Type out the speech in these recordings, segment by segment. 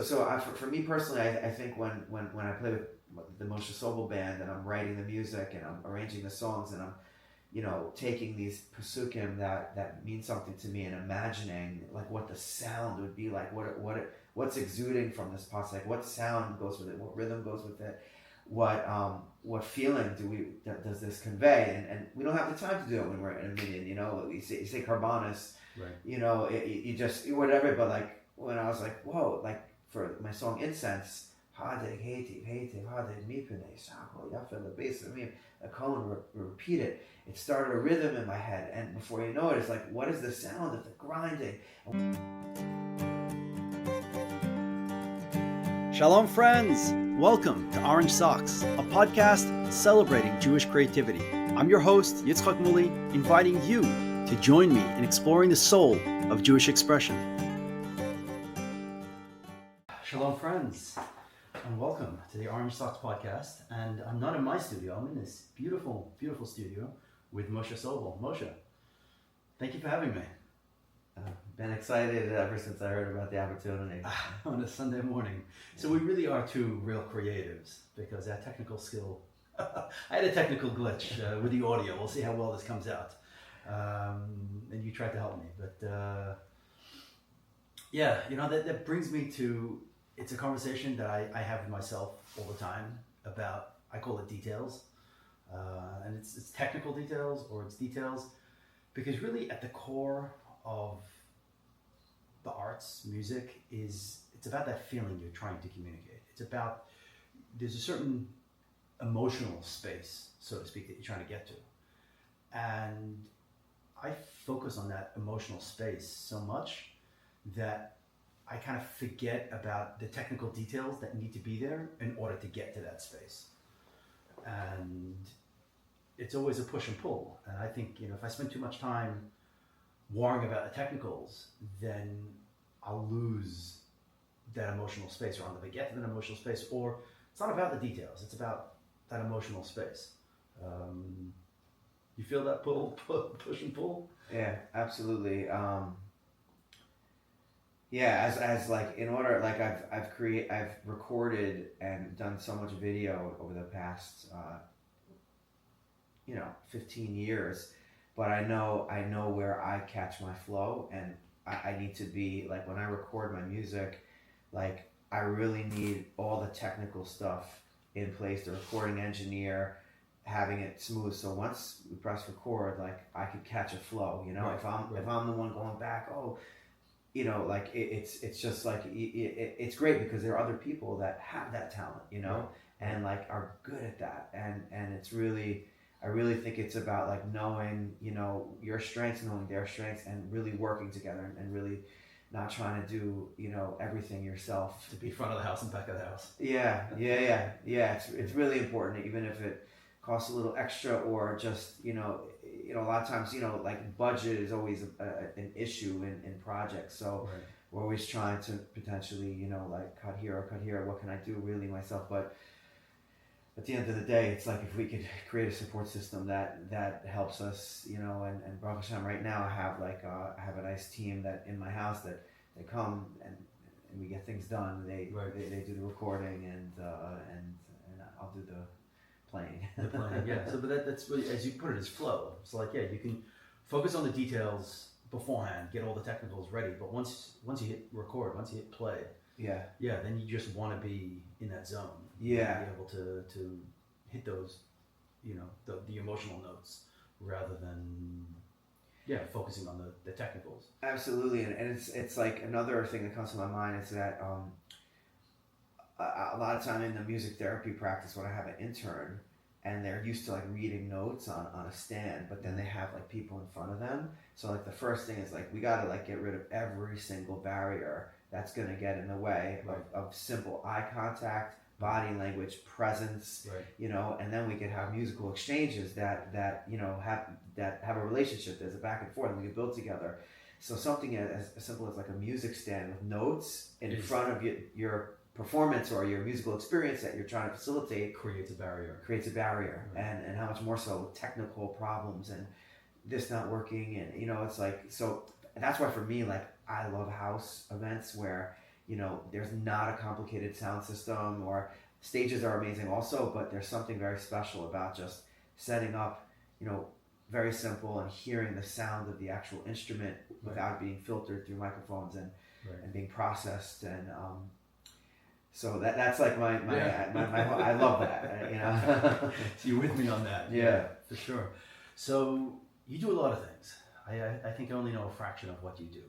So for me personally, I think when I play with the Moshe Sobol band and I'm writing the music and I'm arranging the songs and I'm taking these pasukim that mean something to me and imagining like what the sound would be like, what's exuding from this pasuk, what sound goes with it, what rhythm goes with it, what feeling does this convey, and we don't have the time to do it when we're in a minyan. You say karbanis, right? You just whatever, but like when I was like, whoa, like for my song Incense, Hadeg Hativ Hativ Hadeg Mipune Sako Yafa the bass. I mean, a Cohen repeat it. It started a rhythm in my head, and before you know it, it's like, what is the sound of the grinding? Shalom, friends! Welcome to Orange Socks, a podcast celebrating Jewish creativity. I'm your host, Yitzchak Muli, inviting you to join me in exploring the soul of Jewish expression. Shalom, friends, and welcome to the Orange Socks podcast. And I'm not in my studio, I'm in this beautiful, beautiful studio with Moshe Sobol. Moshe, thank you for having me. Been excited ever since I heard about the opportunity. On a Sunday morning. So we really are two real creatives because our technical skill, I had a technical glitch with the audio. We'll see how well this comes out. And you tried to help me. But yeah, that brings me to, it's a conversation that I have with myself all the time about, I call it details. And it's technical details or it's details, because really at the core of the arts, music, it's about that feeling you're trying to communicate. It's about, there's a certain emotional space, so to speak, that you're trying to get to. And I focus on that emotional space so much that I kind of forget about the technical details that need to be there in order to get to that space. And it's always a push and pull. And I think, if I spend too much time worrying about the technicals, then I'll lose that emotional space, or I'll never get to that emotional space, or it's not about the details, it's about that emotional space. You feel that push and pull? Yeah, absolutely. Yeah, as like in order, like I've recorded and done so much video over the past 15 years. But I know where I catch my flow, and I need to be, like, when I record my music, like, I really need all the technical stuff in place, the recording engineer, having it smooth. So once we press record, like, I could catch a flow, Right. If I'm the one going back, like, it's just like, it's great because there are other people that have that talent, Right. and like are good at that. And it's really, I really think it's about like knowing, your strengths, knowing their strengths, and really working together and really not trying to do, everything yourself. To be front of the house and back of the house. Yeah. It's really important, even if it costs a little extra, or just, a lot of times, like budget is always an issue in projects. So Right. we're always trying to potentially, like cut here or cut here. What can I do really myself? But at the end of the day, it's like if we could create a support system that helps us, and Baruch Hashem, right now I have a nice team that in my house that they come and we get things done. They do the recording and I'll do the playing. The playing, yeah. So, but that's really, as you put it, is flow. It's like, yeah, you can focus on the details beforehand, get all the technicals ready. But once you hit record, once you hit play, yeah, then you just want to be in that zone. Yeah. Be able to hit those, the emotional notes rather than, focusing on the technicals. Absolutely. And it's like another thing that comes to my mind is that a lot of time in the music therapy practice, when I have an intern and they're used to like reading notes on a stand, but then they have like people in front of them. So like the first thing is like, we got to like get rid of every single barrier that's going to get in the way of simple eye contact, body language, presence, right. And then we could have musical exchanges that have a relationship. There's a back and forth, and we can build together. So something as simple as like a music stand with notes in front of your performance or your musical experience that you're trying to facilitate creates a barrier. Right. And how much more so with technical problems and this not working, and it's like, so that's why for me, like, I love house events where there's not a complicated sound system, or stages are amazing also, but there's something very special about just setting up, very simple, and hearing the sound of the actual instrument without being filtered through microphones and being processed. And so that's like my I love that. So you're with me on that. Yeah, for sure. So you do a lot of things. I think I only know a fraction of what you do.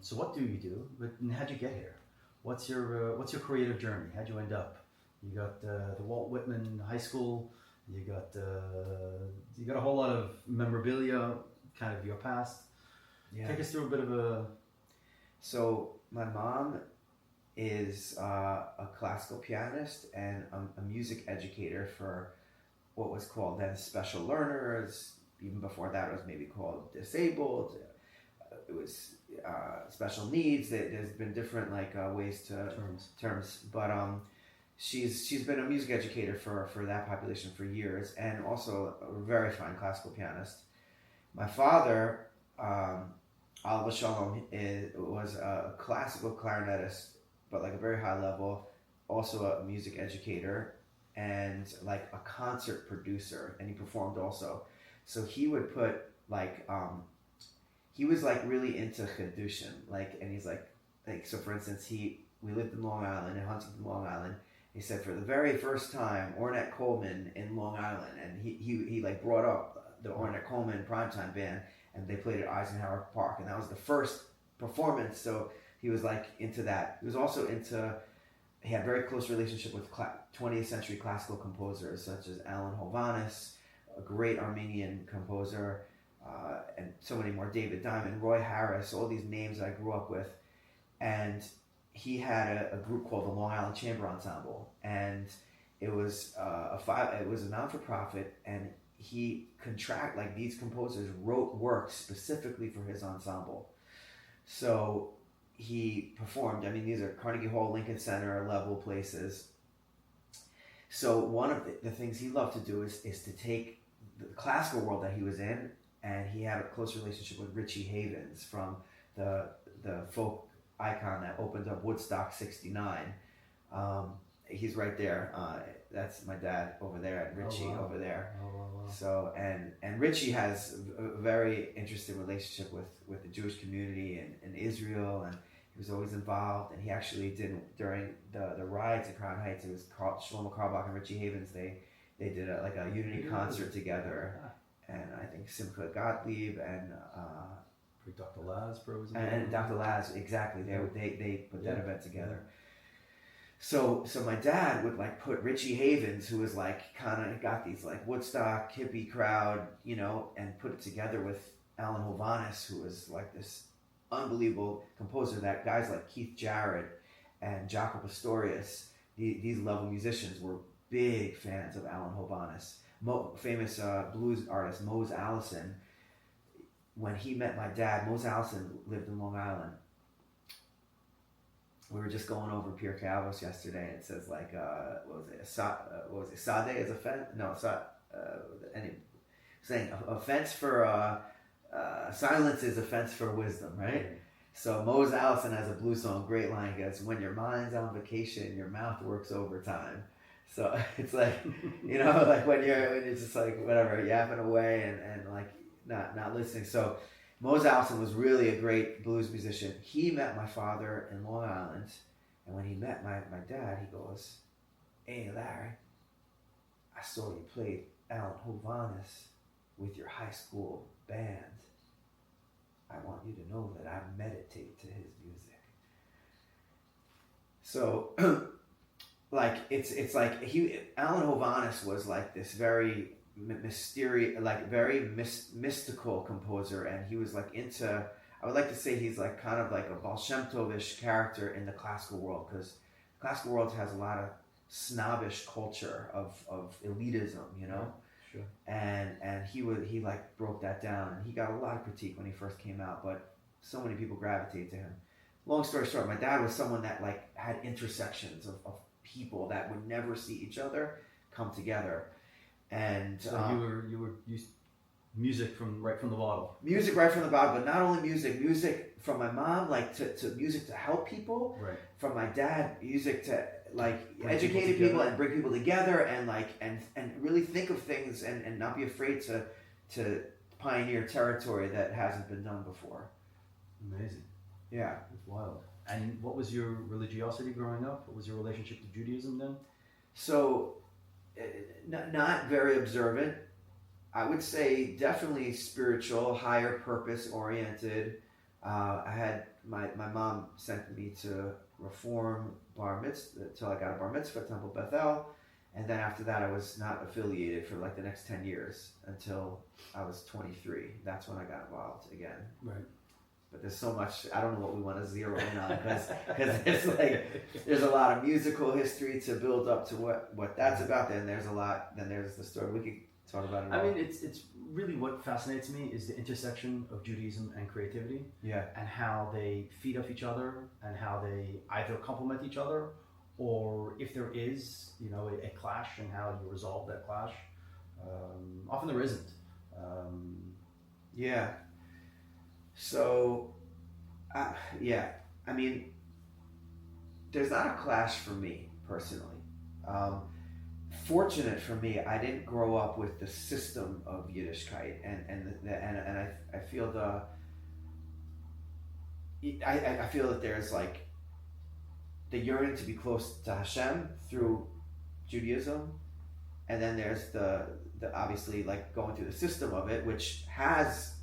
So what do you do? And how'd you get here? What's your creative journey? How'd you end up? You got the Walt Whitman High School. You got a whole lot of memorabilia, kind of your past. Yeah. Take us through a bit of a. So my mom is a classical pianist and a music educator for what was called then special learners. Even before that, it was maybe called disabled. It was special needs. There's been different ways to terms, but she's been a music educator for that population for years, and also a very fine classical pianist. My father, Alva Shalom, was a classical clarinetist, but a very high level, also a music educator, and a concert producer, and he performed also. So he would put he was really into Chidushim, and he's so for instance, we lived in Long Island, in Huntington, Long Island. He said for the very first time, Ornette Coleman in Long Island, and he brought up the Ornette Coleman primetime band, and they played at Eisenhower Park, and that was the first performance. So he was into that. He was also he had a very close relationship with 20th century classical composers such as Alan Hovhaness, a great Armenian composer, and so many more, David Diamond, Roy Harris, all these names I grew up with. And he had a group called the Long Island Chamber Ensemble, and it was it was a non-for-profit, and he these composers wrote works specifically for his ensemble. So he performed, these are Carnegie Hall, Lincoln Center level places. So one of the things he loved to do is to take the classical world that he was in, and he had a close relationship with Richie Havens from the folk icon that opened up Woodstock '69. He's right there. That's my dad over there, and Richie over there. Oh, wow. So and Richie has a very interesting relationship with the Jewish community in Israel, and he was always involved. And he actually did during the riots at Crown Heights. It was Shlomo Carlebach and Richie Havens. They did a unity concert together, and I think Simcha Gottlieb and. Dr. Lasper was and Dr. Laz, exactly. They put that event together. So my dad would put Richie Havens, who was kind of got these Woodstock hippie crowd, and put it together with Alan Hovhaness, who was this unbelievable composer that guys like Keith Jarrett and Jaco Pastorius, these level musicians, were big fans of Alan Hovhaness. Famous blues artist Mose Allison. When he met my dad, Mose Allison lived in Long Island. We were just going over Pierre Calvos yesterday, and it says what was it? Sade is offense? No, saying offense for silence is offense for wisdom, right? So Mose Allison has a blues song, great line. He goes, "When your mind's on vacation, your mouth works overtime." So it's when you're just whatever, yapping away and not listening. So Mose Allison was really a great blues musician. He met my father in Long Island, and when he met my dad, he goes, "Hey Larry, I saw you played Alan Hovhaness with your high school band. I want you to know that I meditate to his music." So Alan Hovhaness was this very mysterious, very mystical composer, and he was into. I would like to say he's kind of a Baal Shem Tov-ish character in the classical world, because the classical world has a lot of snobbish culture of elitism, Sure. And he broke that down, and he got a lot of critique when he first came out, but so many people gravitated to him. Long story short, my dad was someone that had intersections of people that would never see each other come together. And so Music from right from the bottle. Music right from the bottom, but not only music from my mom, like to music to help people. Right. From my dad, music to like Bring educated people people and bring people together and like and really think of things and not be afraid to pioneer territory that hasn't been done before. Amazing. Yeah. It's wild. And what was your religiosity growing up? What was your relationship to Judaism then? So, not very observant. I would say definitely spiritual, higher purpose oriented. I had my mom sent me to Reform Bar Mitzvah until I got a Bar Mitzvah at Temple Bethel, and then after that I was not affiliated for like the next 10 years until I was 23. That's when I got involved again. Right. But there's so much, I don't know what we want to zero in on because it's like there's a lot of musical history to build up to what that's about. Then there's a lot. Then there's the story. We could talk about it. I mean, it's really what fascinates me is the intersection of Judaism and creativity. Yeah. And how they feed off each other and how they either complement each other, or if there is, a clash, and how you resolve that clash. Often there isn't. Yeah. So, yeah, I mean, there's not a clash for me personally. Fortunate for me, I didn't grow up with the system of Yiddishkeit, and I feel I feel that there's like the yearning to be close to Hashem through Judaism, and then there's the obviously like going through the system of it, which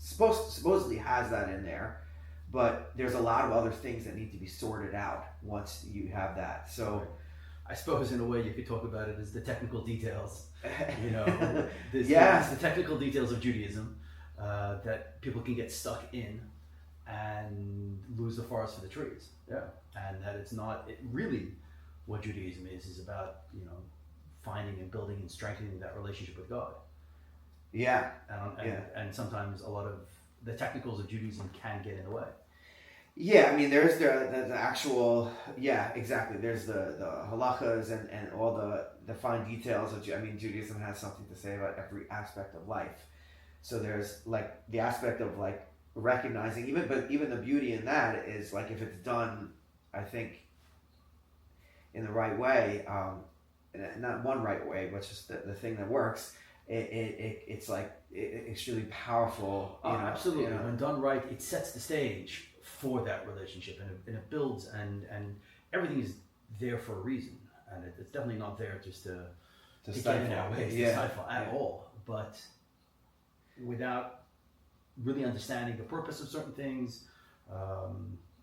supposedly has that in there, but there's a lot of other things that need to be sorted out once you have that. So I suppose in a way you could talk about it as the technical details. There's the technical details of Judaism that people can get stuck in and lose the forest for the trees. Yeah, and that it's not really what Judaism is about. Finding and building and strengthening that relationship with God. Yeah. And sometimes a lot of the technicals of Judaism can get in the way. Yeah, I mean, there's the actual, yeah, exactly. There's the halachas and all the fine details of, Judaism has something to say about every aspect of life. So there's like the aspect of like recognizing, even the beauty in that is like if it's done, I think, in the right way, not one right way, but just the thing that works. It's like extremely powerful. Absolutely. When done right, it sets the stage for that relationship, and it builds, and everything is there for a reason, and it's definitely not there just to get in our ways, to stifle at all. But without really understanding the purpose of certain things,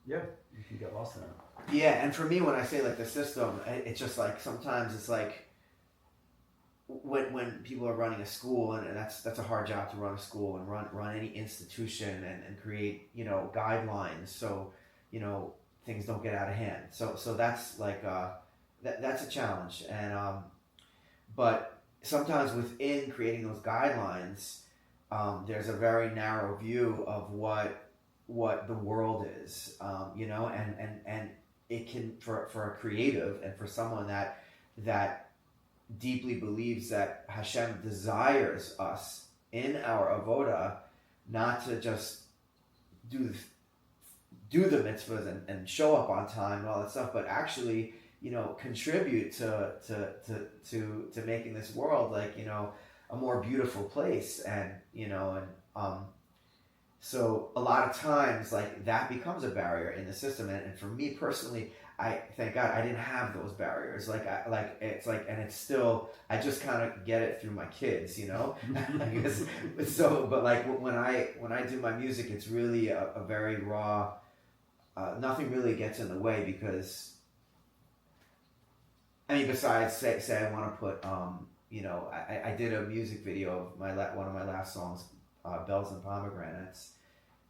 you can get lost in it. Yeah, and for me, when I say like the system, it's just like sometimes it's like when people are running a school, and that's a hard job to run a school and run any institution and create guidelines so things don't get out of hand. So that's like that's a challenge, and but sometimes within creating those guidelines, there's a very narrow view of what the world is, and it can for a creative and for someone that deeply believes that Hashem desires us in our avoda not to just do the mitzvahs and show up on time and all that stuff, but actually contribute to making this world like a more beautiful place, and so a lot of times like that becomes a barrier in the system, and for me personally, I thank God I didn't have those barriers. It's still, I just kind of get it through my kids, but like when I do my music, it's really a very raw. Nothing really gets in the way because, besides say I want to put, I did a music video of one of my last songs, Bells and Pomegranates,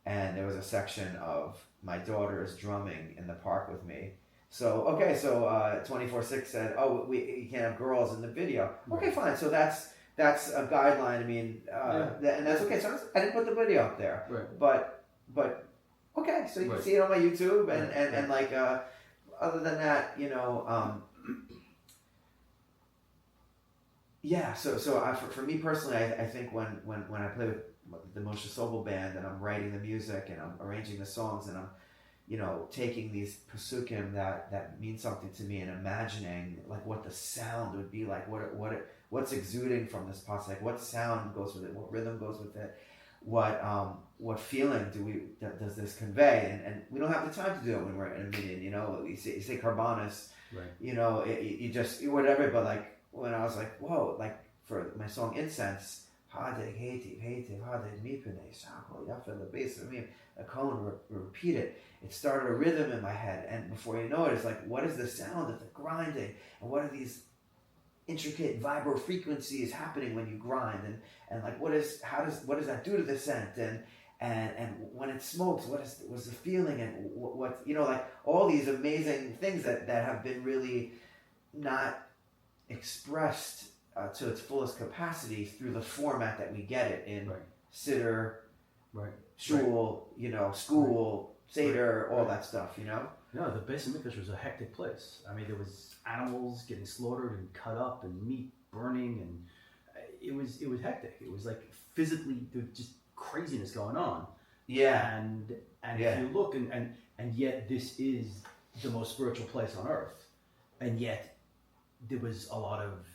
and there was a section of my daughters drumming in the park with me. So 24/6 said, you can't have girls in the video. Okay, fine. So that's a guideline. And that's okay. So I didn't put the video up there. Right. But okay. So you can see it on my YouTube, and like other than that, yeah. So for me personally, I think when I play the Moshe Sobol band, and I'm writing the music and I'm arranging the songs, and I'm, taking these pasukim that mean something to me and imagining like what the sound would be like, what's exuding from this pasuk, like what sound goes with it, what rhythm goes with it, what feeling does this convey, and we don't have the time to do it when we're in a minyan, you say karbanis, Right. You just whatever, but like when I was like, whoa, like for my song Incense, Hadeg Hativ Hativ Hadeg Mipene Shakol Yafa the bass of me, a cone repeat it. It started a rhythm in my head, and before you know it, it's like, what is the sound of the grinding, and what are these intricate vibro frequencies happening when you grind, and like what does that do to the scent, and when it smokes, what's the feeling, and what like all these amazing things that have been really not expressed to its fullest capacity through the format that we get it in, Right. Siddur, Right. shul, school, Seder, all that stuff, No, the Beis Hamikdash was a hectic place. I mean, there was animals getting slaughtered and cut up, and meat burning, and it was hectic. It was like physically, there was just craziness going on. Yeah. And if you look, and yet this is the most spiritual place on earth, and yet there was a lot of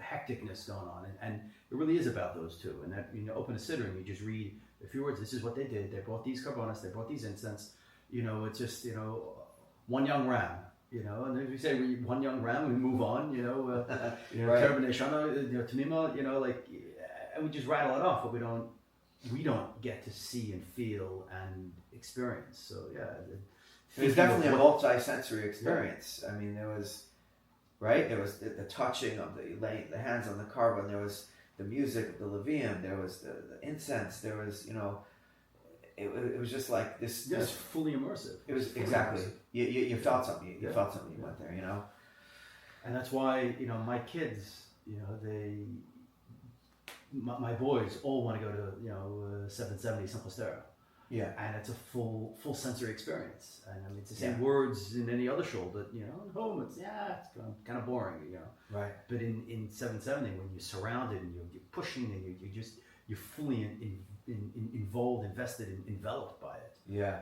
hecticness going on, and it really is about those two. And that open a siddur and you just read a few words. This is what they did. They brought these karbonos. They brought these incense. It's just one young ram. And if we say one young ram, we move on. Right. Terabinei Shana, Tamima. Like, and we just rattle it off, but we don't get to see and feel and experience. So yeah, it was definitely a multi-sensory experience. Yeah. I mean, there was. Right, there was the touching of laying the hands on the carbon. There was the music of the Levium. There was the incense. There was, it was just like this. Yes, fully immersive. It was exactly. Immersive. You felt something. You felt something. You went there. And that's why my kids, my boys all want to go to 770 Simple Stereo. Yeah, and it's a full sensory experience. And I mean, it's the same words in any other shul, but at home it's kind of boring, Right. But in 770, when you're surrounded and you're pushing and you're fully involved, invested, and enveloped by it. Yeah.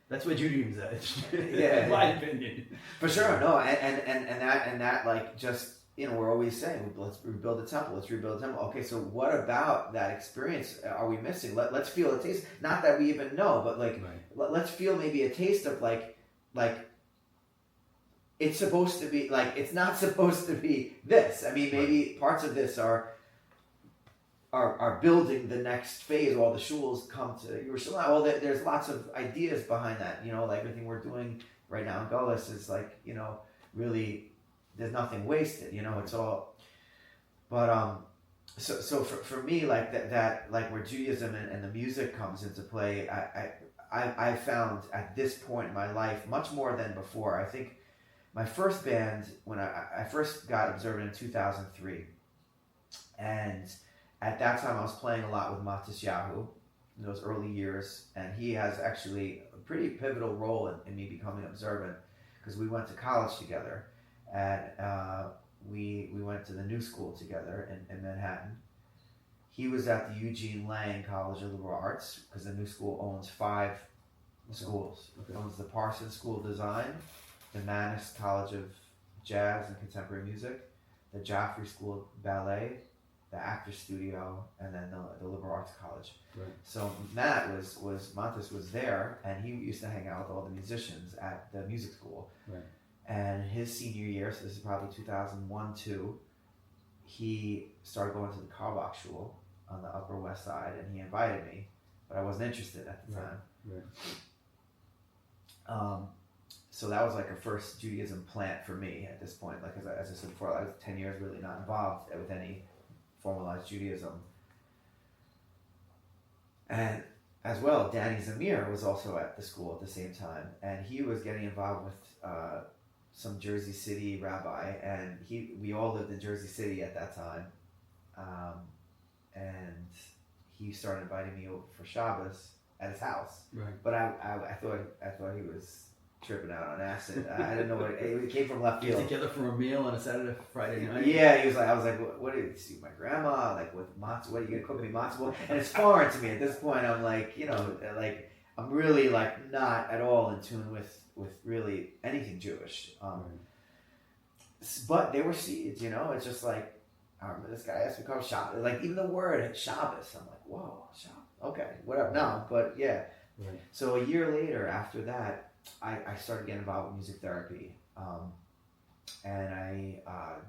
That's where Judaism's at. In my opinion. For sure, no, and that like just. We're always saying, let's rebuild the temple. Okay, so what about that experience are we missing? Let's feel a taste. Not that we even know, but like, let's feel maybe a taste of like it's supposed to be like it's not supposed to be this. I mean, maybe parts of this are building the next phase. All the shuls come to Yerushalayim. Well, there's lots of ideas behind that. Like everything we're doing right now in Gullus is like really. There's nothing wasted, it's all, but, so for me, like that like where Judaism and the music comes into play, I found at this point in my life, much more than before. I think my first band, when I first got observant in 2003, and at that time I was playing a lot with Matis Yahu in those early years, and he has actually a pretty pivotal role in me becoming observant, because we went to college together. And we went to the New School together in Manhattan. He was at the Eugene Lang College of Liberal Arts, because the New School owns 5 schools. It owns the Parsons School of Design, the Mannes College of Jazz and Contemporary Music, the Joffrey School of Ballet, the Actors Studio, and then the Liberal Arts College. Right. So Montes was there, and he used to hang out with all the musicians at the music school. Right. And his senior year, so this is probably 2001-2, he started going to the Karbach Shul on the Upper West Side, and he invited me, but I wasn't interested at the time. Right. So that was like a first Judaism plant for me at this point. Like as I said before, I was 10 years really not involved with any formalized Judaism. And as well, Danny Zamir was also at the school at the same time, and he was getting involved with some Jersey City rabbi, and we all lived in Jersey City at that time, and he started inviting me over for Shabbos at his house. Right. But I thought he was tripping out on acid. I didn't know what it came from left Get field. together for a meal on a Saturday, Friday night. Yeah, he was like, I was like, what did you see my grandma? Like, with matzo, what are you gonna cook me matzo ball? And it's foreign to me at this point. I'm like, like I'm really like not at all in tune with really anything Jewish. But they were seeds, It's just like, I remember this guy asked me to call Shabbos. Like, even the word Shabbos, I'm like, whoa, Shabbos. Okay, whatever. No, but yeah. Right. So a year later, after that, I started getting involved with music therapy. And I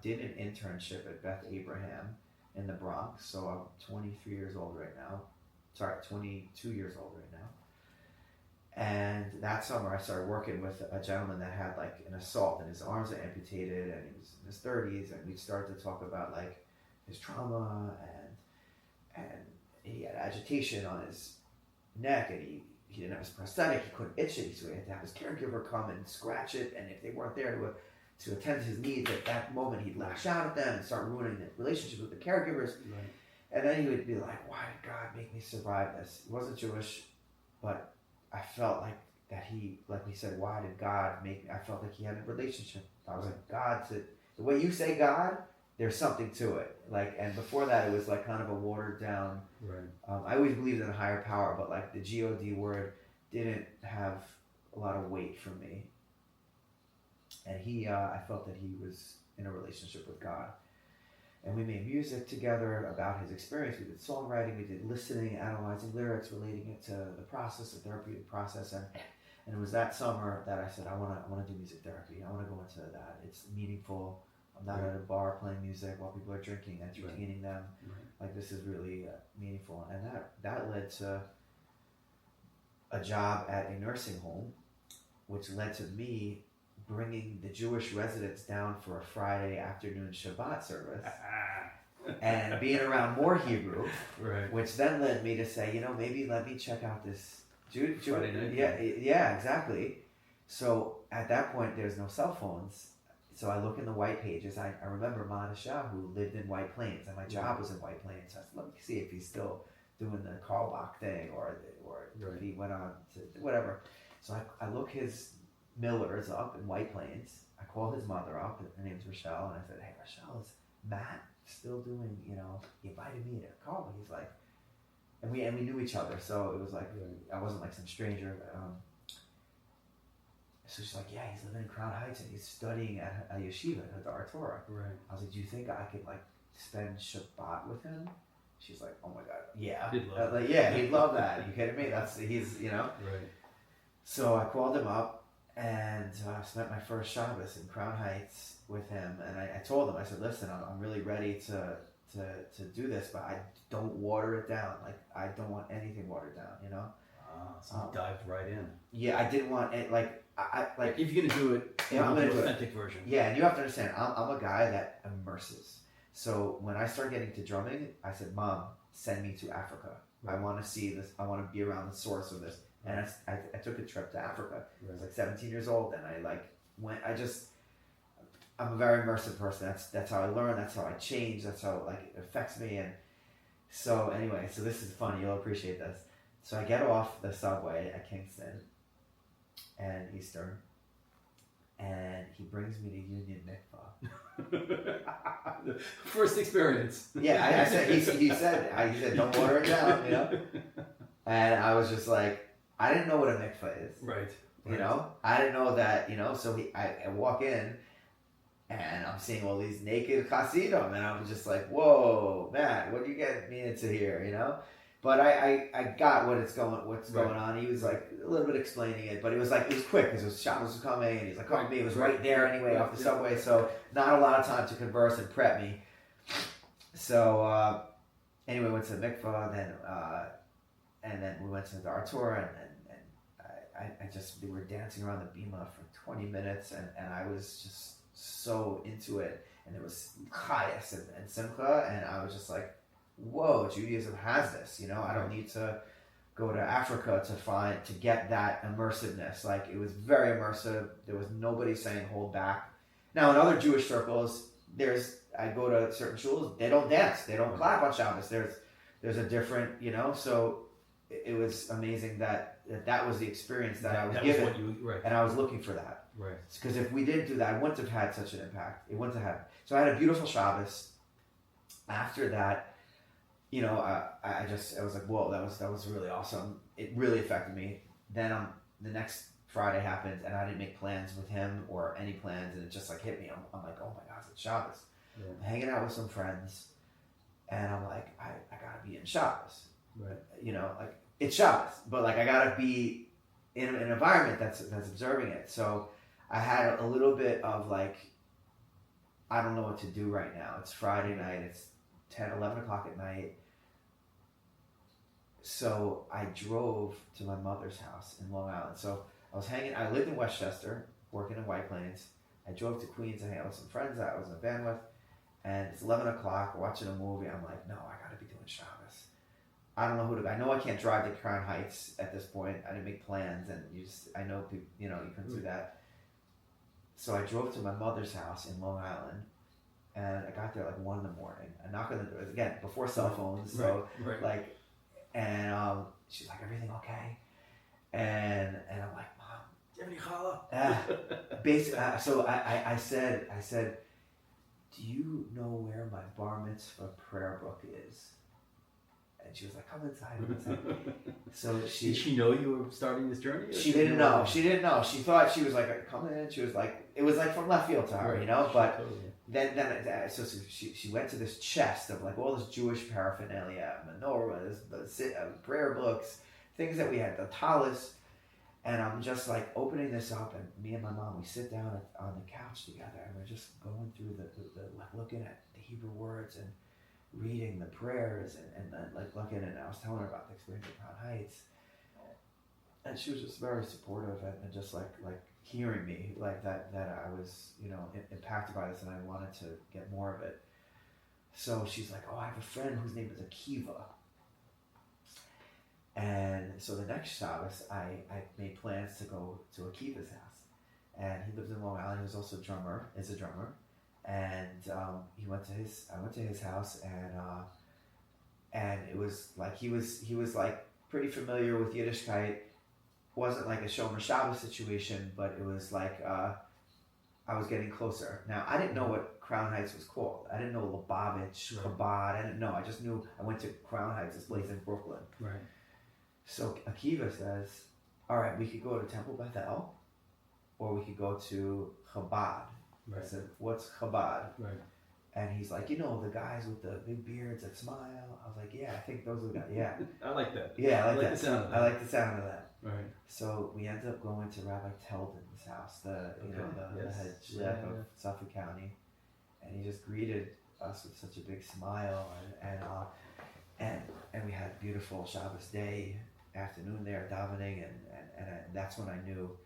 did an internship at Beth Abraham in the Bronx. So I'm 23 years old right now. Sorry, 22 years old right now. And that summer, I started working with a gentleman that had like an assault, and his arms are amputated, and he was in his 30s. And we started to talk about like his trauma, and he had agitation on his neck, and he didn't have his prosthetic. He couldn't itch it, so he had to have his caregiver come and scratch it. And if they weren't there to attend to his needs at that moment, he'd lash out at them and start ruining the relationship with the caregivers. Right. And then he would be like, "Why did God make me survive this?" He wasn't Jewish, but I felt like that he, like we said, why did God make me? I felt like he had a relationship. I was like, the way you say God, there's something to it. Like, and before that, it was like kind of a watered down. Right. I always believed in a higher power, but like the God word didn't have a lot of weight for me. And I felt that he was in a relationship with God. And we made music together about his experience. We did songwriting, we did listening, analyzing lyrics, relating it to the process, the therapeutic process. And it was that summer that I said, I want to do music therapy. I want to go into that. It's meaningful. I'm not at a bar playing music while people are drinking, entertaining them. Right. Like, this is really meaningful. And that led to a job at a nursing home, which led to me bringing the Jewish residents down for a Friday afternoon Shabbat service and being around more Hebrew, right. which then led me to say, maybe let me check out this Friday night. Yeah, exactly. So at that point, there's no cell phones. So I look in the White Pages. I remember Moshe, who lived in White Plains, and my job was in White Plains. So I said, let me see if he's still doing the Carlbach thing or if he went on to whatever. So I look his Miller's up in White Plains. I called his mother up. Her name's Rochelle, and I said, "Hey, Rochelle, is Matt still doing? He invited me to call." He's like, and we knew each other, so it was like I wasn't like some stranger. So she's like, "Yeah, he's living in Crown Heights and he's studying at a yeshiva at the Torah." Right. I was like, "Do you think I could like spend Shabbat with him?" She's like, "Oh my God, yeah." He'd love like, yeah, he'd love that. Are you kidding me? He's. Right. So I called him up. And I spent my first Shabbos in Crown Heights with him, and I told him, I said, "Listen, I'm really ready to do this, but I don't water it down. Like, I don't want anything watered down, So you dived right in. Yeah, I didn't want it. Like, I like if you're gonna do it, I'm gonna do authentic version. Yeah, and you have to understand, I'm a guy that immerses. So when I started getting to drumming, I said, "Mom, send me to Africa. Right. I want to see this. I want to be around the source of this." And I took a trip to Africa. I was like 17 years old, and I like went. I'm a very immersive person. That's how I learn. That's how I change. That's how like it affects me. And so anyway, so this is funny. You'll appreciate this. So I get off the subway at Kingston and Eastern, and he brings me to Union Mikvah. First experience. Yeah, I said. He said, "Don't water it down," And I was just like, I didn't know what a mikvah is. Right. I didn't know that, so I walk in and I'm seeing all these naked Hasidim, and I'm just like, whoa, Matt, what do you get me into here, But I got what's going on. He was like a little bit explaining it, but it was quick because Shabbos was coming, and he's like, calling me. It was right there anyway off the subway, so not a lot of time to converse and prep me. So anyway, went to the mikvah, and then we went to the Torah, and we were dancing around the bima for 20 minutes, and I was just so into it, and it was chayas and simcha, and I was just like, whoa, Judaism has this, I don't need to go to Africa to get that immersiveness. Like, it was very immersive. There was nobody saying hold back. Now, in other Jewish circles, I go to certain shuls, they don't dance, they don't clap on Shabbos. There's a different, so it was amazing that that was the experience that I was that given, was what you right. and I was looking for that. Right. Because if we didn't do that, I wouldn't have had such an impact. It wouldn't have had. So I had a beautiful Shabbos. After that, you know, I was like, whoa, that was really awesome. It really affected me. Then the next Friday happened, and I didn't make plans with him or any plans, and it just like hit me. I'm like, oh my gosh, it's Shabbos. Yeah. I'm hanging out with some friends, and I'm like, I gotta be in Shabbos. Right. You know, like it's Shabbos, but like I gotta be in an environment that's observing it. So I had a little bit of like, I don't know what to do right now. It's Friday night. It's 10, 11 o'clock at night. So I drove to my mother's house in Long Island. So I lived in Westchester, working in White Plains. I drove to Queens and hang out with some friends that I was in a band with. And it's 11 o'clock, we're watching a movie. I'm like, no, I got to be doing Shabbos. I don't know who to, I know I can't drive to Crown Heights at this point. I didn't make plans, and I know people, you couldn't do that. So I drove to my mother's house in Long Island, and I got there like 1 a.m. I knock on the door, again, before cell phones. So like, and she's like, everything okay? And I'm like, Mom, do you have any challah? Basically, so I said, do you know where my bar mitzvah prayer book is? And she was like, come inside. So Did she know you were starting this journey? She didn't know. She didn't know. She thought, she was like, come in. She was like, it was like from left field to her, right. But totally. then she went to this chest of like all this Jewish paraphernalia, menorahs, prayer books, things that we had, the talis. And I'm just like opening this up, and me and my mom, we sit down on the couch together, and we're just going through the like looking at the Hebrew words and reading the prayers, and then like looking, and I was telling her about the experience at Crown Heights, and she was just very supportive and just like hearing me like that I was impacted by this, and I wanted to get more of it. So she's like, oh, I have a friend whose name is Akiva. And so the next Shabbos, I made plans to go to Akiva's house, and he lives in Long Island. He was also a drummer, and I went to his house, and it was like he was like pretty familiar with Yiddishkeit. Wasn't like a Shomer Shabbos situation, but it was like I was getting closer. Now I didn't know what Crown Heights was called. I didn't know Lubavitch, Chabad. I didn't know. I just knew I went to Crown Heights, this place in Brooklyn. Right. So Akiva says, all right, we could go to Temple Bethel, or we could go to Chabad. Right. I said, what's Chabad? Right. And he's like, the guys with the big beards that smile. I was like, yeah, I think those are the guys. Yeah. I like that. Yeah, I like that. The sound of that. I like the sound of that. Right. So we ended up going to Rabbi Teldon's house, the head chef of Suffolk County, and he just greeted us with such a big smile, and we had a beautiful Shabbos day, afternoon there davening, and that's when I knew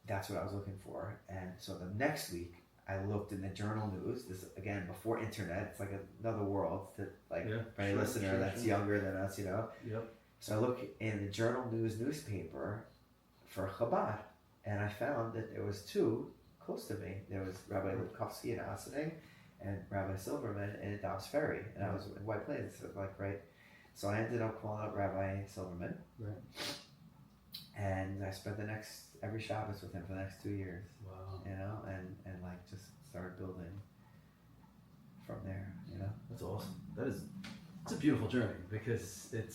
that's what I was looking for. And so the next week I looked in the journal news. This again before internet. It's like another world to for any listener that's younger than us, Yep. So I look in the journal news newspaper for Chabad, and I found that there was two close to me. There was Rabbi Lipkovsky in Ossining and Rabbi Silverman in Dobbs Ferry, and I was in White Plains, right. So I ended up calling up Rabbi Silverman, right, and I spent every Shabbos with him for the next 2 years. Wow. And like just started building from there. That's awesome. It's a beautiful journey, because it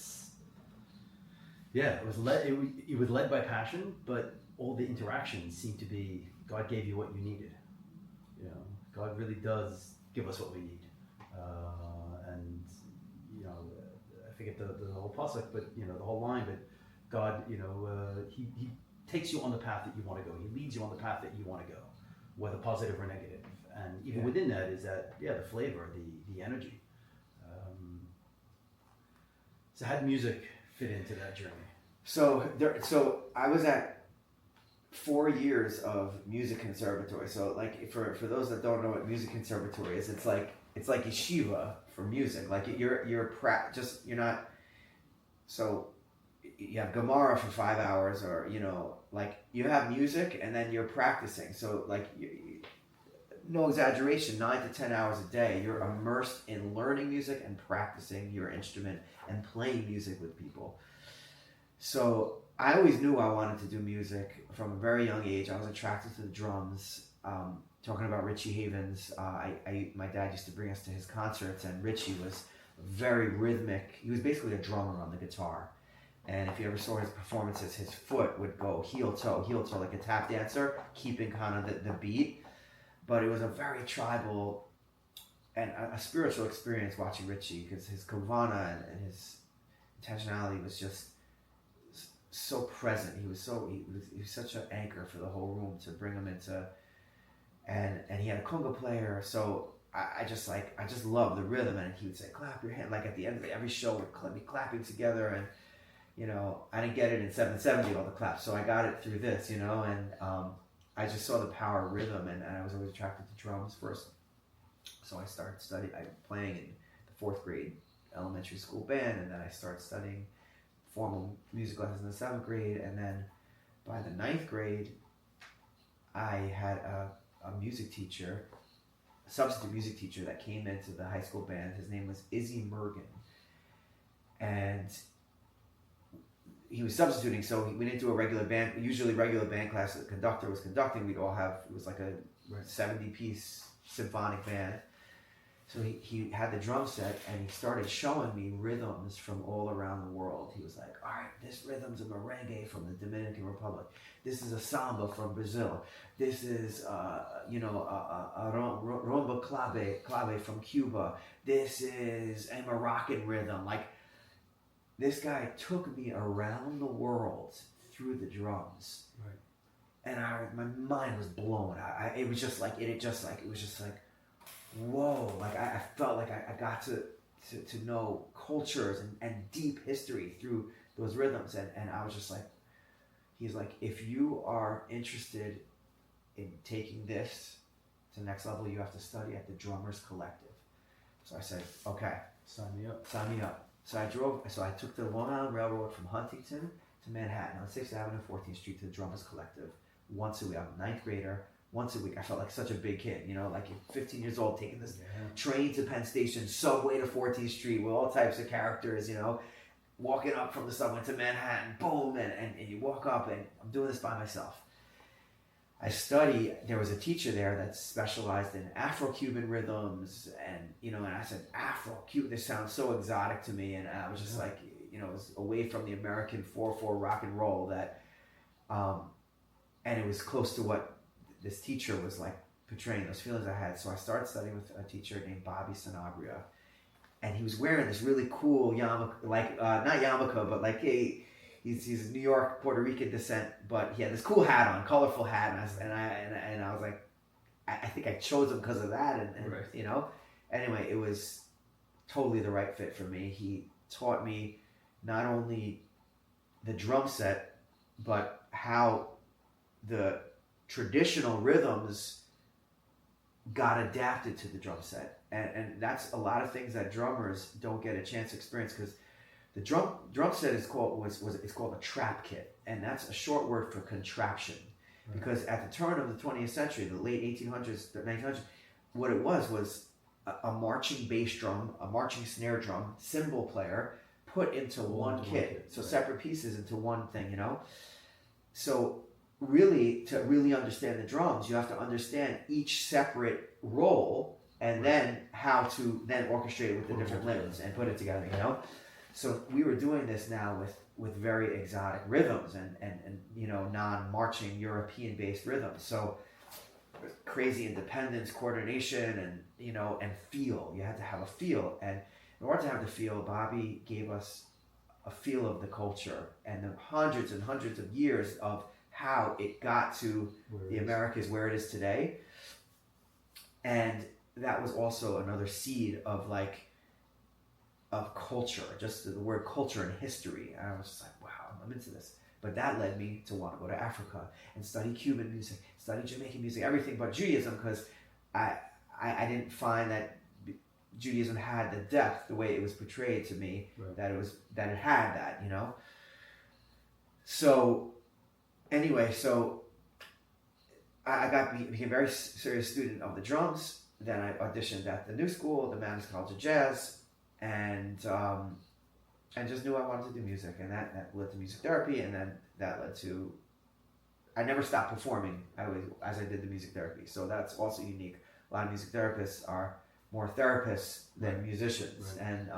was led by passion, but all the interactions seem to be God gave you what you needed. God really does give us what we need, and I forget the whole pasuk, but the whole line. But God, he takes you on the path that you want to go. He leads you on the path that you want to go, whether positive or negative. And even within that is that the flavor, the energy. So how did music fit into that journey? So I was at 4 years of music conservatory. So like for those that don't know what music conservatory is, it's like yeshiva for music. Like you're not. So you have Gemara for 5 hours, or like you have music and then you're practicing. So like no exaggeration, 9 to 10 hours a day, you're immersed in learning music and practicing your instrument and playing music with people. So I always knew I wanted to do music from a very young age. I was attracted to the drums. Talking about Richie Havens, my dad used to bring us to his concerts, and Richie was very rhythmic. He was basically a drummer on the guitar. And if you ever saw his performances, his foot would go heel toe, like a tap dancer, keeping kind of the beat. But it was a very tribal and a spiritual experience watching Richie, because his kavana and his intentionality was just so present. He was such an anchor for the whole room to bring him into, and he had a conga player. So I just loved the rhythm, and he would say, clap your hand, like at the end of every show we'd be clapping together. And I didn't get it in 770, all the claps, so I got it through this, and I just saw the power of rhythm, and I was always attracted to drums first. So I started playing in the 4th grade elementary school band, and then I started studying formal music lessons in the 7th grade, and then by the 9th grade, I had a music teacher, a substitute music teacher that came into the high school band. His name was Izzy Mergen, and he was substituting, so we didn't do a regular band. Usually, regular band class, the conductor was conducting. We'd all have, it was like a 70-piece symphonic band. So he had the drum set, and he started showing me rhythms from all around the world. He was like, all right, this rhythm's a merengue from the Dominican Republic. This is a samba from Brazil. This is, a rumba clave from Cuba. This is a Moroccan rhythm. Like, this guy took me around the world through the drums. Right. And my mind was blown. It was just like, whoa, like I felt like I got to know cultures and deep history through those rhythms, and I was just like, he's like, if you are interested in taking this to the next level, you have to study at the Drummers Collective. So I said, okay, sign me up. So I took the Long Island Railroad from Huntington to Manhattan on 6th Avenue, 14th Street to the Drummers Collective once a week. I'm a 9th grader. Once a week. I felt like such a big kid, like you're 15 years old, taking this train to Penn Station, subway to 14th Street with all types of characters, walking up from the subway to Manhattan, boom, and you walk up, and I'm doing this by myself. There was a teacher there that specialized in Afro-Cuban rhythms, and I said, Afro-Cuban, this sounds so exotic to me, and I was just like, it was away from the American 4/4 rock and roll that, and it was close to what this teacher was like portraying, those feelings I had. So I started studying with a teacher named Bobby Sanabria, and he was wearing this really cool yarmulke, like not yarmulke, but like he's New York, Puerto Rican descent, but he had this cool hat on, colorful hat, and I was like, I think I chose him because of that, and right. Anyway, it was totally the right fit for me. He taught me not only the drum set, but how the traditional rhythms got adapted to the drum set, and that's a lot of things that drummers don't get a chance to experience, because the drum set is called a trap kit, and that's a short word for contraption. Right. Because at the turn of the 20th century, the late 1800s, the 1900s, what it was a marching bass drum, a marching snare drum, cymbal player put into one kit, so right. Separate pieces into one thing, So really, to really understand the drums, you have to understand each separate role, and then how to then orchestrate it with the different limbs and put it together, So we were doing this now with very exotic rhythms and non-marching European-based rhythms. So crazy independence, coordination, and feel. You had to have a feel, and in order to have the feel, Bobby gave us a feel of the culture and the hundreds and hundreds of years of how it got to the Americas where it is today. And that was also another seed of culture, just the word culture and history. And I was just like, wow, I'm into this. But that led me to want to go to Africa and study Cuban music, study Jamaican music, everything but Judaism, because I didn't find that Judaism had the depth, the way it was portrayed to me, right. that it had that, So anyway, so I became a very serious student of the drums. Then I auditioned at the New School, the Mannes College of Jazz, and just knew I wanted to do music, and that led to music therapy, and then that led to. I never stopped performing. As I did the music therapy, so that's also unique. A lot of music therapists are more therapists than musicians, Right. and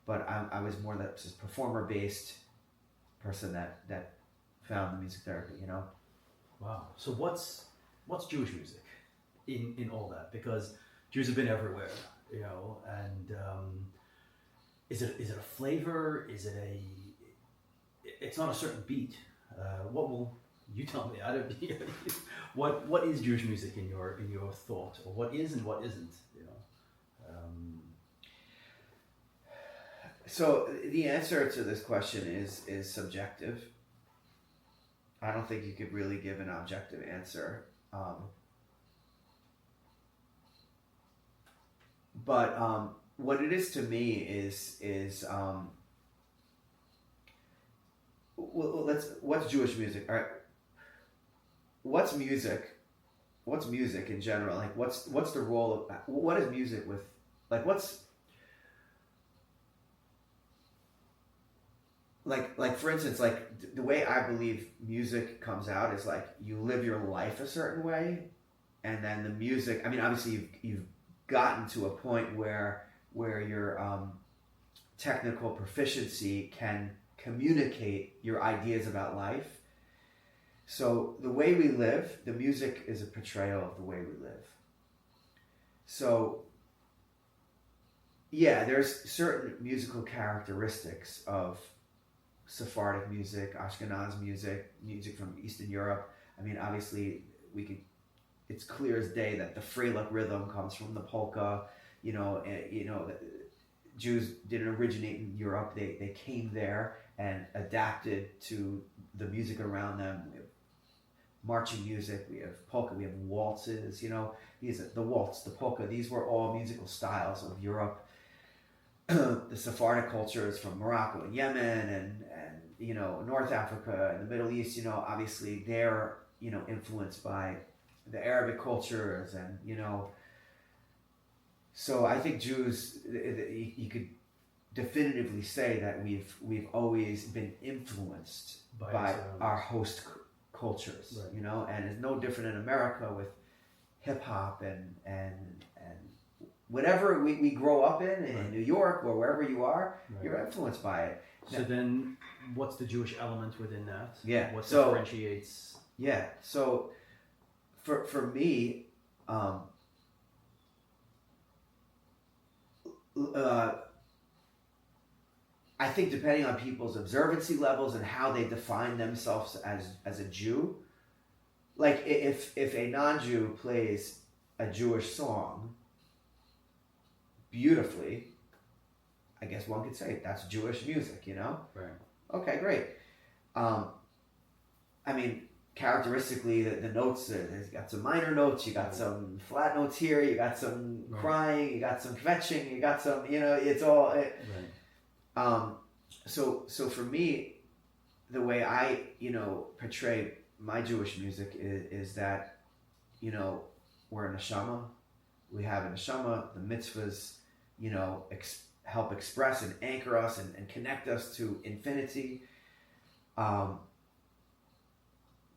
but I was more that just performer based person that found the music therapy. Wow. So what's Jewish music in all that? Because Jews have been everywhere, and is it a flavor? Is it a? It's not a certain beat. What will you tell me? What is Jewish music in your thought, or what is and what isn't? So the answer to this question is subjective. I don't think you could really give an objective answer. But what it is to me is what's Jewish music? All right, what's music? What's music in general? Like what's the role of what is music with? Like what's like for instance, like the way I believe music comes out is like you live your life a certain way, and then the music. I mean, obviously you've gotten to a point where your technical proficiency can communicate your ideas about life. So the way we live, the music is a portrayal of the way we live. So yeah, there's certain musical characteristics of Sephardic music, Ashkenaz music, music from Eastern Europe. I mean, obviously, it's clear as day that the Freilach rhythm comes from the polka. Jews didn't originate in Europe. They came there and adapted to the music around them. We have marching music, we have polka, we have waltzes. These are the waltz, the polka. These were all musical styles of Europe. The Sephardic culture is from Morocco and Yemen and North Africa and the Middle East. Obviously they're influenced by the Arabic cultures and So I think Jews, you could definitively say that we've always been influenced by our host cultures. Right. And it's no different in America with hip hop and whatever we grow up in Right. New York or wherever you are, Right. you're influenced by it. So then, what's the Jewish element within that? Yeah. What So differentiates? yeah. So for me, I think depending on people's observancy levels and how they define themselves as a Jew, like if a non-Jew plays a Jewish song beautifully, I guess one could say that's Jewish music, Right. Okay, great. I mean, characteristically, the notes, there's got some minor notes, you got some flat notes here, you got some Right. crying, you got some kvetching, you got some, it's all... Right. So for me, the way I, portray my Jewish music is that, we're a neshama. We have a neshama. The mitzvahs, help express and anchor us and connect us to infinity.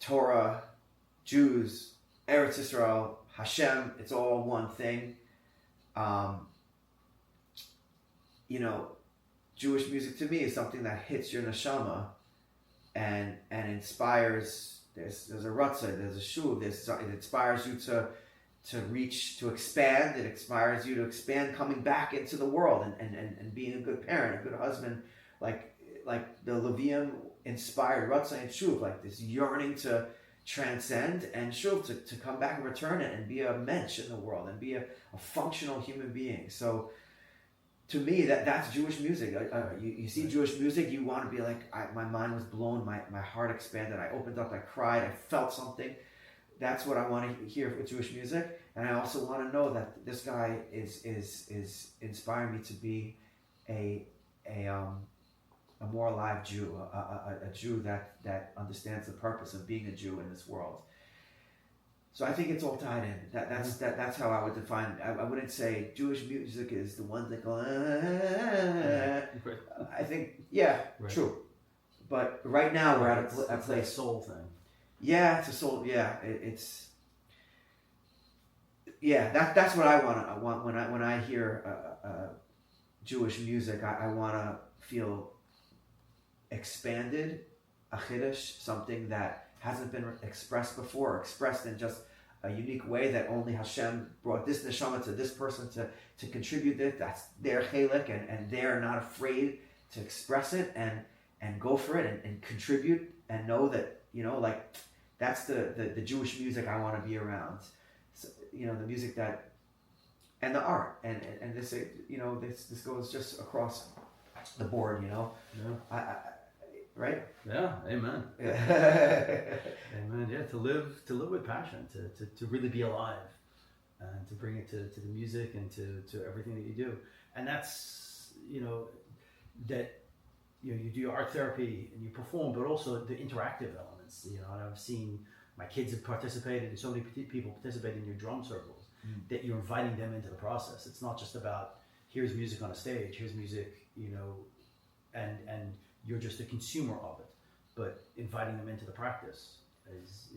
Torah, Jews, Eretz Yisrael, Hashem, it's all one thing. Jewish music to me is something that hits your neshama and inspires. There's a rutzah, there's a shuv, it inspires you to reach, to expand. It inspires you to expand, coming back into the world and being a good parent, a good husband, like the Levium inspired rutzah and shuv, like this yearning to transcend and shuv, to come back and return it and be a mensch in the world and be a functional human being. So to me, that's Jewish music. You see Jewish music, you want to be like, my mind was blown, my heart expanded, I opened up, I cried, I felt something. That's what I want to hear with Jewish music, and I also want to know that this guy is inspiring me to be a more alive Jew, a Jew that understands the purpose of being a Jew in this world. So I think it's all tied in. That's how I would define it. I wouldn't say Jewish music is the one that go. I think, yeah, Right. true. but right now we're at a it's place. that soul thing. Yeah, it's a soul. Yeah, it's. Yeah, that's what I want. I want when I hear Jewish music, I want to feel expanded, a chiddush, something that hasn't been expressed before, expressed in just a unique way that only Hashem brought this neshama to this person to contribute it. That's their chelik, and they're not afraid to express it and go for it and contribute and know that, like, that's the Jewish music I want to be around. So, the music that, and the art, and this, this goes just across the board, Yeah. Right? Yeah. Amen. Yeah. Amen. Yeah. To live with passion, to really be alive, and to bring it to the music and to everything that you do. And that's, that, you do your art therapy and you perform, but also the interactive elements, and I've seen my kids have participated, and so many people participate in your drum circles, that you're inviting them into the process. It's not just about, here's music on a stage, here's music, and you're just a consumer of it, but inviting them into the practice is...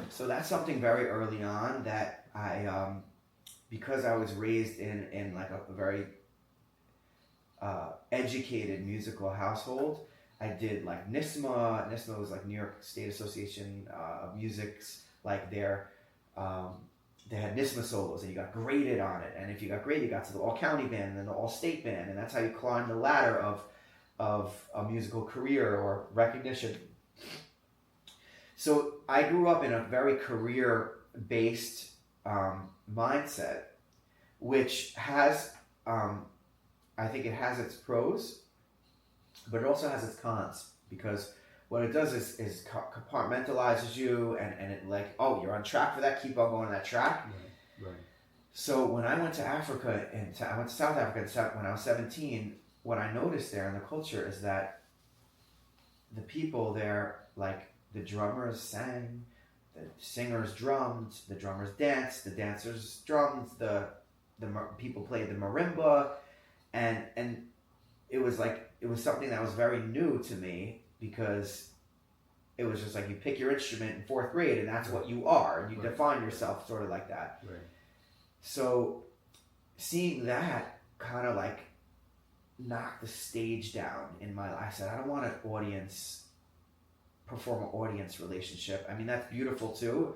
So that's something very early on that I, because I was raised in like a very educated musical household. I did like NISMA. NISMA was like New York State Association of Music's, like they had NISMA solos, and you got graded on it. And if you got graded, you got to the all-county band and then the all-state band, and that's how you climb the ladder of a musical career or recognition. So I grew up in a very career-based mindset, which has, I think it has its pros, but it also has its cons, because what it does is compartmentalizes you, and it like, oh, you're on track for that, keep on going on that track. Right. So when I went to Africa, and I went to South Africa when I was 17, what I noticed there in the culture is that the people there, like the drummers sang, the singers drummed, the drummers danced, the dancers drummed, the people played the marimba, and it was something that was very new to me, because it was just like you pick your instrument in fourth grade and that's what you are, and you define yourself sort of like that. Right. So seeing that kind of like knock the stage down in my life, I said, I don't want an performer-audience relationship. I mean, that's beautiful too,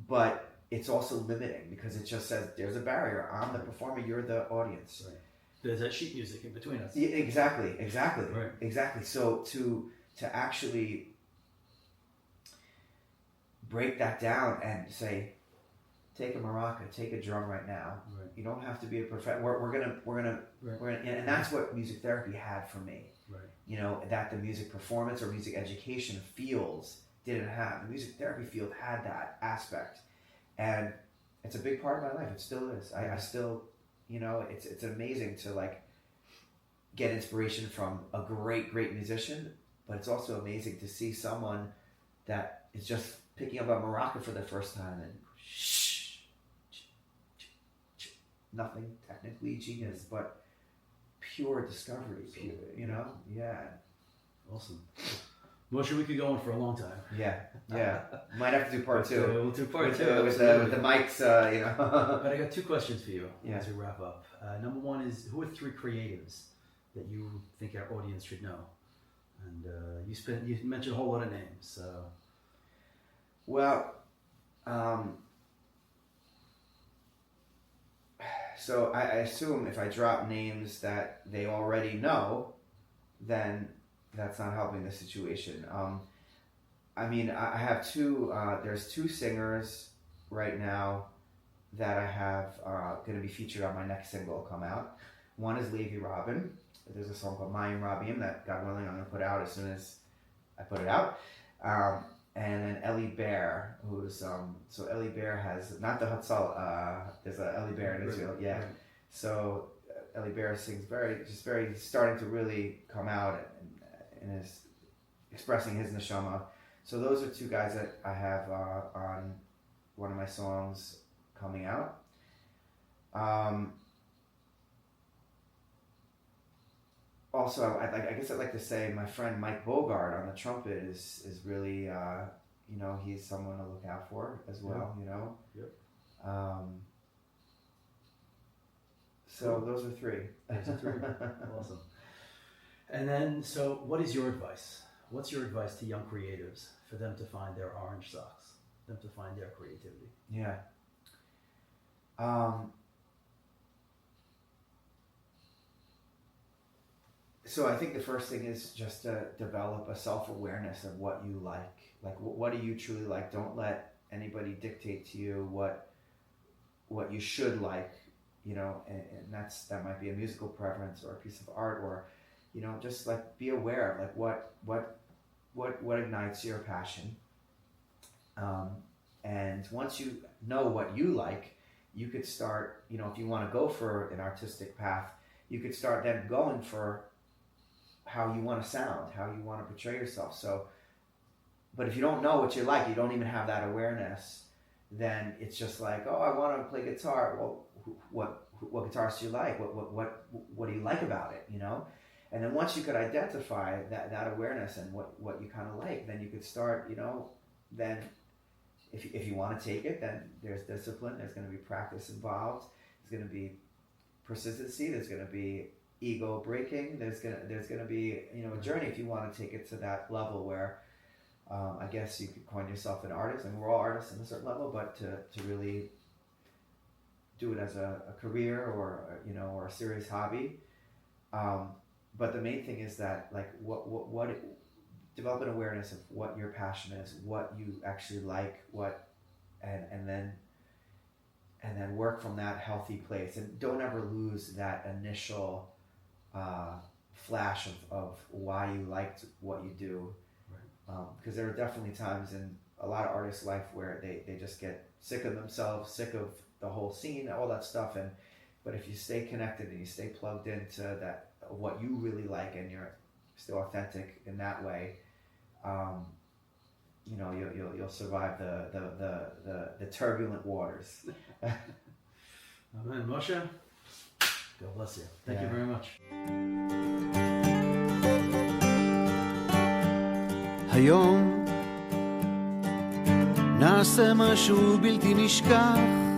but it's also limiting, because it just says there's a barrier. I'm the performer, you're the audience. Right. There's that sheet music in between us. Yeah, exactly. Right. Exactly. So to actually break that down and say, take a maraca, take a drum right now. Right. You don't have to be a professional. We're gonna, and that's what music therapy had for me. Right. That the music performance or music education fields didn't have. The music therapy field had that aspect, and it's a big part of my life. It still is. I still, it's amazing to like get inspiration from a great musician, but it's also amazing to see someone that is just picking up a maraca for the first time and nothing technically genius, but pure discovery. Yeah. Awesome. Moshe, we could go on for a long time. Yeah. Might have to do part two. We'll do part two with the mics. But I got two questions for you as we wrap up. Number one is, who are three creatives that you think our audience should know? And you mentioned a whole lot of names. Well, so I assume if I drop names that they already know, then that's not helping the situation. I mean, I have two. There's two singers right now that I have going to be featured on my next single come out. One is Levi Robin. There's a song called Mayim Rabim that, God willing, I'm going to put out as soon as I put it out. And then Ellie Bear, who's so Ellie Bear has not the Hatzal. There's a Ellie Bear in Israel, yeah. Right. So Ellie Bear sings very starting to really come out and is expressing his neshama. So those are two guys that I have on one of my songs coming out. also, I guess I'd like to say my friend Mike Bogart on the trumpet is really, he's someone to look out for as well, Yep. So those are three. Those are three. Awesome. And then, so what is your advice? What's your advice to young creatives for them to find their orange socks, them to find their creativity? Yeah. So I think the first thing is just to develop a self-awareness of what you like. Like, what do you truly like? Don't let anybody dictate to you what you should like, and that might be a musical preference or a piece of art, or, just like be aware of like what ignites your passion. And once you know what you like, you could start, if you want to go for an artistic path, you could start then going for how you want to sound, how you want to portray yourself. So, but if you don't know what you like, you don't even have that awareness, then it's just like, oh, I want to play guitar. Well, what guitars do you like? What do you like about it? And then once you could identify that awareness and what you kind of like, then you could start, then if you want to take it, then there's discipline, there's going to be practice involved, there's going to be persistency, there's going to be ego breaking, there's going to be, a journey if you want to take it to that level where, I guess you could coin yourself an artist, and we're all artists in a certain level, but to really do it as a career or a serious hobby. But the main thing is that, like, what develop an awareness of what your passion is, what you actually like, and then work from that healthy place, and don't ever lose that initial flash of why you liked what you do. Because there are definitely times in a lot of artists' life where they just get sick of themselves, sick of the whole scene, all that stuff. But if you stay connected and you stay plugged into that, what you really like, and you're still authentic in that way, you'll survive the turbulent waters. Amen. Moshe, God bless you. Thank you very much. היום נעשה משהו בלתי נשכח